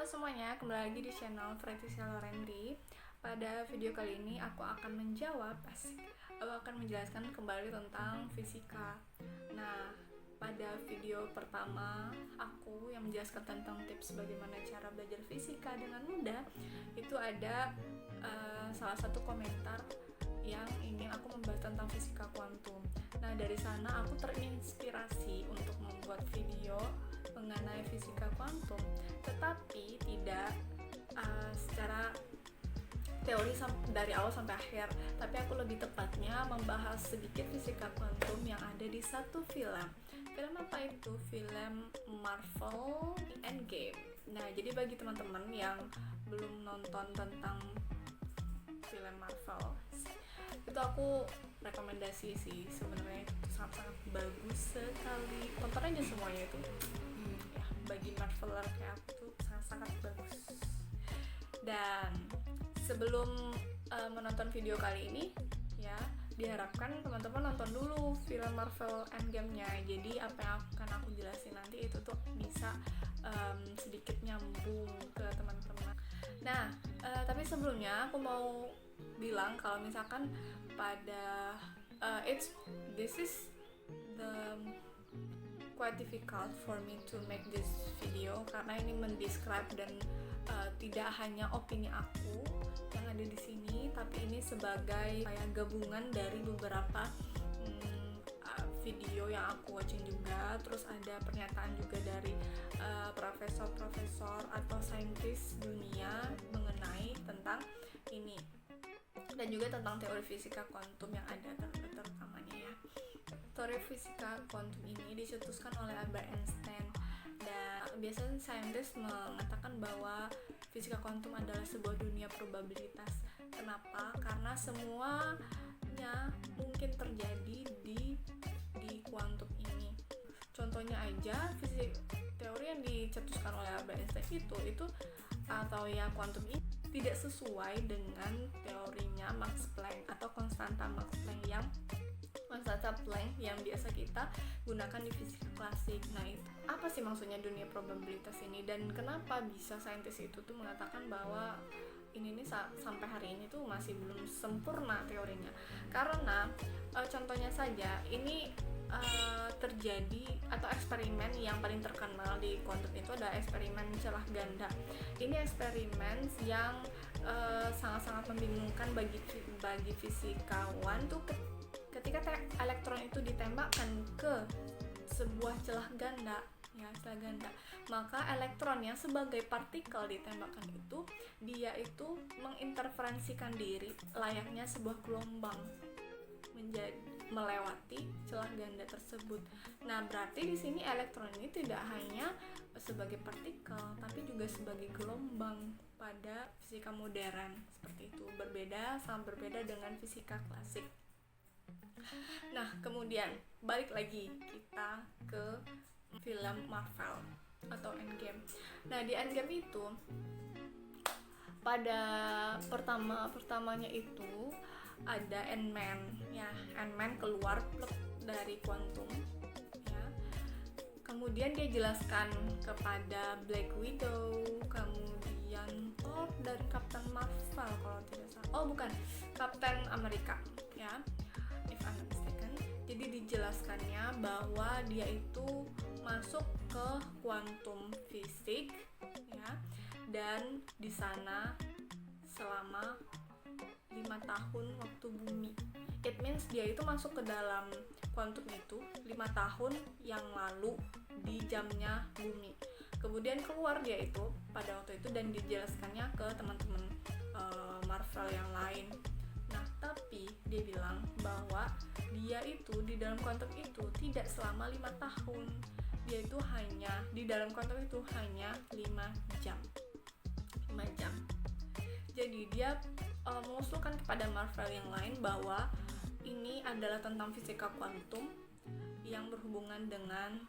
semuanya, kembali lagi di channel Fretisya Lorendi. Pada video kali ini aku akan menjelaskan kembali tentang fisika. Nah, pada video pertama aku yang menjelaskan tentang tips bagaimana cara belajar fisika dengan mudah, itu ada salah satu komentar yang ingin aku membahas tentang fisika kuantum. Nah, dari sana aku terinspirasi untuk membuat video mengenai fisika kuantum, tetapi tidak secara teori dari awal sampai akhir, tapi aku lebih tepatnya membahas sedikit fisika kuantum yang ada di satu film. Film apa itu? Film Marvel Endgame. Nah, jadi bagi teman-teman yang belum nonton tentang film Marvel, itu aku rekomendasi sih, sebenarnya itu sangat-sangat bagus sekali, tonton aja semuanya itu. Ya, bagi Marveler kayak aku tuh sangat-sangat bagus. Dan sebelum menonton video kali ini, ya diharapkan teman-teman nonton dulu film Marvel Endgame-nya. Jadi apa yang akan aku jelasin nanti itu tuh bisa sedikit nyambung ke teman-teman. Nah, tapi sebelumnya aku mau bilang kalau misalkan pada this is the quite difficult for me to make this video karena ini mendescribe dan tidak hanya opini aku yang ada di sini, tapi ini sebagai kayak gabungan dari beberapa video yang aku watching juga. Terus ada pernyataan juga dari profesor-profesor atau saintis dunia mengenai tentang ini, dan juga tentang teori fisika kuantum yang ada terutamanya ya. Teori fisika kuantum ini dicetuskan oleh Albert Einstein, dan biasanya saintis mengatakan bahwa fisika kuantum adalah sebuah dunia probabilitas. Kenapa? Karena semuanya mungkin terjadi di kuantum ini. Contohnya aja, teori yang dicetuskan oleh Albert Einstein itu atau ya kuantum ini tidak sesuai dengan teorinya Max Planck atau konstanta Max Planck yang biasa kita gunakan di fisika klasik. Nah, itu apa sih maksudnya dunia probabilitas ini, dan kenapa bisa saintis itu tuh mengatakan bahwa ini sampai hari ini tuh masih belum sempurna teorinya? Karena contohnya saja ini terjadi atau eksperimen yang paling terkenal di kuantum itu ada eksperimen celah ganda. Ini eksperimen yang sangat-sangat membingungkan bagi fisikawan tuh ketika elektron itu ditembakkan ke sebuah celah ganda, maka elektronnya sebagai partikel ditembakkan itu, dia itu menginterferensikan diri layaknya sebuah gelombang melewati celah ganda tersebut. Nah, berarti di sini elektron ini tidak hanya sebagai partikel, tapi juga sebagai gelombang pada fisika modern. Seperti itu, sangat berbeda dengan fisika klasik. Nah, kemudian balik lagi kita ke film Marvel atau Endgame. Nah, di Endgame itu pada pertamanya itu ada Ant-Man ya. Ant-Man keluar dari kuantum ya. Kemudian dia jelaskan kepada Black Widow, kemudian Thor dan Captain Marvel kalau tidak salah. Oh, bukan, Captain America ya, if I'm not mistaken. Jadi dijelaskannya bahwa dia itu masuk ke kuantum fisik ya, dan di sana selama 5 tahun waktu bumi. It means dia itu masuk ke dalam kuantum itu 5 tahun yang lalu di jamnya bumi. Kemudian keluar dia itu pada waktu itu dan dijelaskannya ke teman-teman Marvel yang lain. Nah, tapi dia bilang bahwa dia itu di dalam kuantum itu tidak selama 5 tahun. Dia itu hanya di dalam kuantum itu hanya 5 jam. Jadi dia mengusulkan kepada Marvel yang lain bahwa ini adalah tentang fisika kuantum yang berhubungan dengan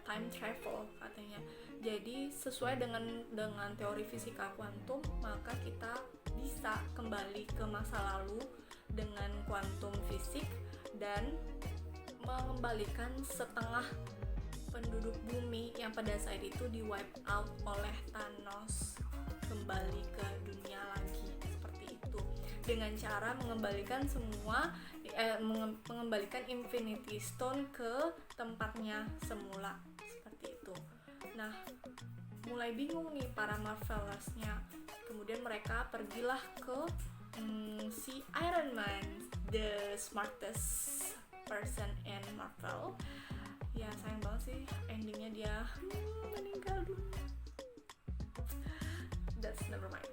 time travel katanya. Jadi sesuai dengan teori fisika kuantum, maka kita bisa kembali ke masa lalu dengan kuantum fisik dan mengembalikan setengah penduduk bumi yang pada saat itu di wipe out oleh Thanos. dengan cara mengembalikan mengembalikan Infinity Stone ke tempatnya semula seperti itu. Nah, mulai bingung nih para Marvelersnya. Kemudian mereka pergilah ke si Iron Man, the smartest person in Marvel. Ya sayang banget sih endingnya dia meninggal dulu. That's never mind.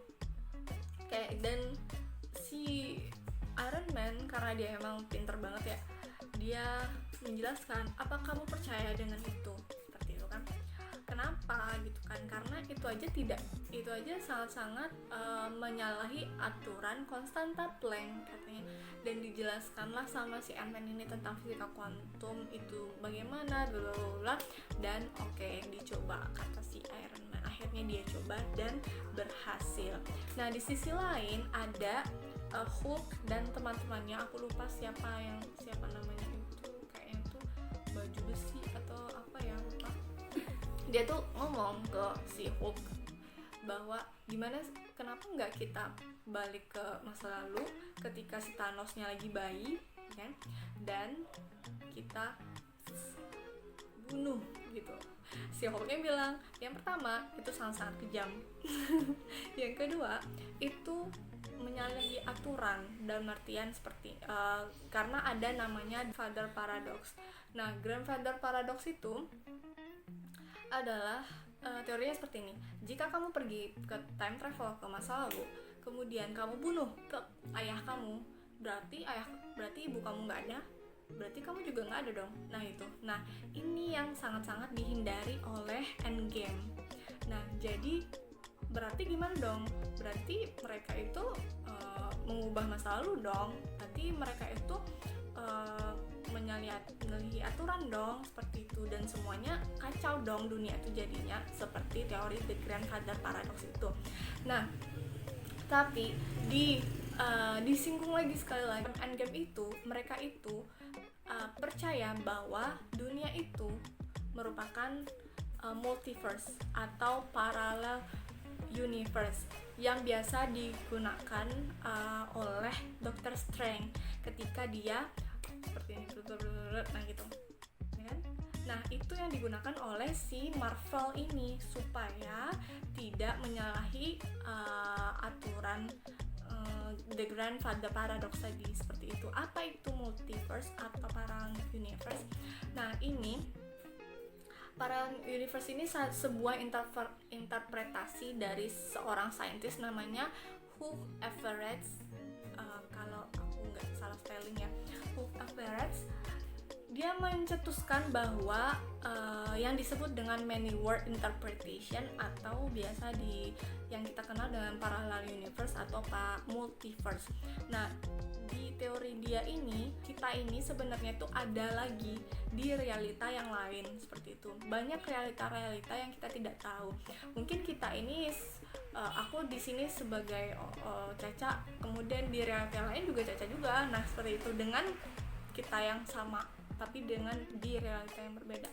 Dan si Iron Man karena dia emang pinter banget ya, dia menjelaskan, apa kamu percaya dengan itu? Seperti itu kan. Kenapa gitu kan? Karena itu aja sangat-sangat menyalahi aturan konstanta Planck katanya. Dan dijelaskanlah sama si Ant-Man ini tentang fisika kuantum itu bagaimana, blablabla. Dan oke, dicoba kata si Iron Man. Akhirnya dia coba dan berhasil. Nah, di sisi lain ada Hulk dan teman-temannya, aku lupa siapa namanya itu, kayaknya tuh baju besi atau apa ya, lupa. Dia tuh ngomong ke si Hulk bahwa kenapa nggak kita balik ke masa lalu ketika si Thanosnya lagi bayi kan, dan kita bunuh gitu. Si Hulknya bilang, yang pertama itu sangat-sangat kejam. Yang kedua itu menyalahi aturan, dalam artian seperti karena ada namanya Grandfather Paradox. Nah, Grandfather Paradox itu adalah teorinya seperti ini. Jika kamu pergi ke time travel ke masa lalu, kemudian kamu bunuh ke ayah kamu, berarti ibu kamu nggak ada, berarti kamu juga nggak ada dong. Nah ini yang sangat-sangat dihindari oleh Endgame. Nah, jadi berarti gimana dong? Berarti mereka itu mengubah masa lalu dong. Berarti mereka itu menyalahi aturan dong, seperti itu, dan semuanya kacau dong dunia itu jadinya seperti teori The Grandfather Paradox itu. Nah, tapi disinggung lagi sekali lagi, Endgame itu mereka itu percaya bahwa dunia itu merupakan multiverse atau parallel universe yang biasa digunakan oleh Doctor Strange ketika dia seperti ini, nah gitu kan? Nah, itu yang digunakan oleh si Marvel ini supaya tidak menyalahi aturan The Grandfather Paradox tadi, seperti itu. Apa itu multiverse atau parallel universe? Nah, ini parallel universe ini sebuah interpretasi dari seorang saintis namanya Hugh Everett. Kalau aku nggak salah spelling ya, Hugh Everett. Dia mencetuskan bahwa yang disebut dengan many world interpretation atau biasa yang kita kenal dengan parallel universe atau multiverse. Nah, di teori dia ini, kita ini sebenarnya tuh ada lagi di realita yang lain, seperti itu. Banyak realita-realita yang kita tidak tahu. Mungkin kita ini aku di sini sebagai Caca, kemudian di realita lain juga Caca juga. Nah, seperti itu, dengan kita yang sama tapi dengan di realita yang berbeda.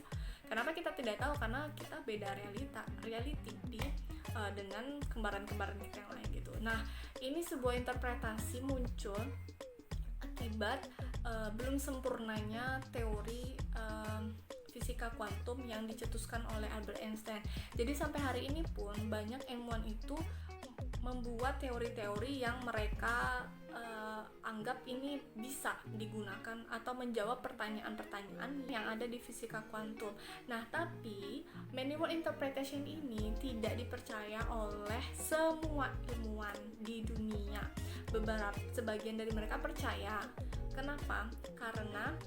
Kenapa kita tidak tahu? Karena kita beda reality dengan kembaran-kembaran kita yang lain gitu. Nah, ini sebuah interpretasi muncul akibat belum sempurnanya teori fisika kuantum yang dicetuskan oleh Albert Einstein. Jadi sampai hari ini pun banyak ilmuwan itu membuat teori-teori yang mereka anggap ini bisa digunakan atau menjawab pertanyaan-pertanyaan yang ada di fisika kuantum. Nah, tapi many world interpretation ini tidak dipercaya oleh semua ilmuwan di dunia. Sebagian dari mereka percaya. Kenapa? Karena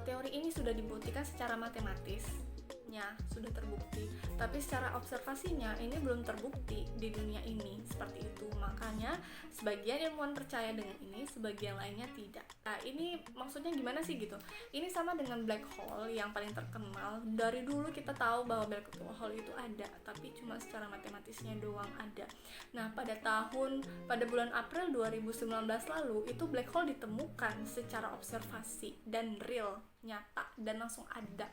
teori ini sudah dibuktikan secara matematis, sudah terbukti, tapi secara observasinya ini belum terbukti di dunia ini, seperti itu. Makanya sebagian ilmuwan percaya dengan ini, sebagian lainnya tidak. Nah, ini maksudnya gimana sih gitu? Ini sama dengan black hole yang paling terkenal. Dari dulu kita tahu bahwa black hole itu ada, tapi cuma secara matematisnya doang ada. Nah, pada bulan April 2019 lalu itu black hole ditemukan secara observasi dan real, nyata, dan langsung ada.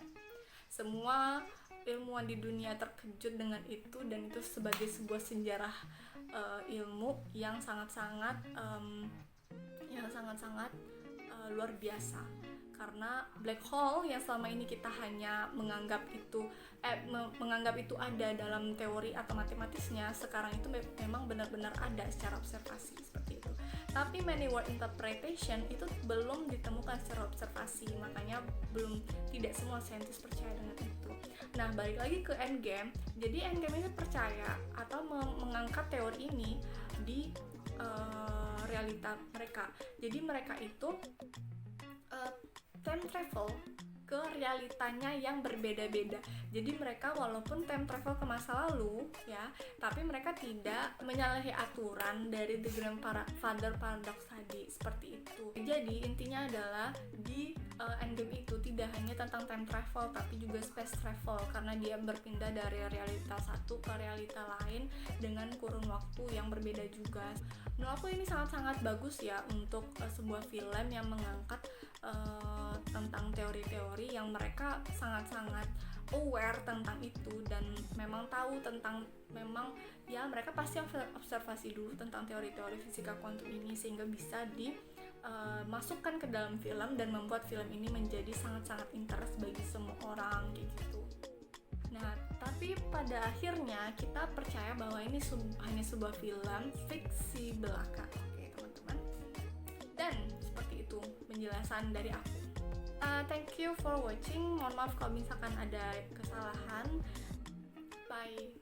Semua ilmuwan di dunia terkejut dengan itu, dan itu sebagai sebuah sejarah ilmu yang sangat-sangat luar biasa. Karena black hole yang selama ini kita hanya menganggap itu ada dalam teori atau matematisnya, sekarang itu memang benar-benar ada secara observasi seperti itu. Tapi many world interpretation itu belum ditemukan secara observasi, makanya tidak semua saintis percaya dengan itu. Nah, balik lagi ke Endgame. Jadi Endgame ini percaya atau mengangkat teori ini di realita mereka. Jadi mereka itu time travel ke realitanya yang berbeda-beda. Jadi mereka walaupun time travel ke masa lalu ya, tapi mereka tidak menyalahi aturan dari The Grandfather Paradox tadi, seperti itu. Jadi intinya adalah di Endgame itu tidak hanya tentang time travel tapi juga space travel, karena dia berpindah dari realita satu ke realita lain dengan kurun waktu yang berbeda juga. Menurut aku ini sangat-sangat bagus ya untuk sebuah film yang mengangkat tentang teori-teori yang mereka sangat-sangat aware tentang itu, dan memang tahu tentang, memang ya mereka pasti observasi dulu tentang teori-teori fisika kuantum ini sehingga bisa dimasukkan ke dalam film dan membuat film ini menjadi sangat-sangat interest bagi semua orang kayak gitu. Nah, tapi pada akhirnya kita percaya bahwa ini hanya sebuah film fiksi belaka. Oke, teman-teman. Dan seperti itu penjelasan dari aku. Thank you for watching. Mohon maaf kalau misalkan ada kesalahan. Bye.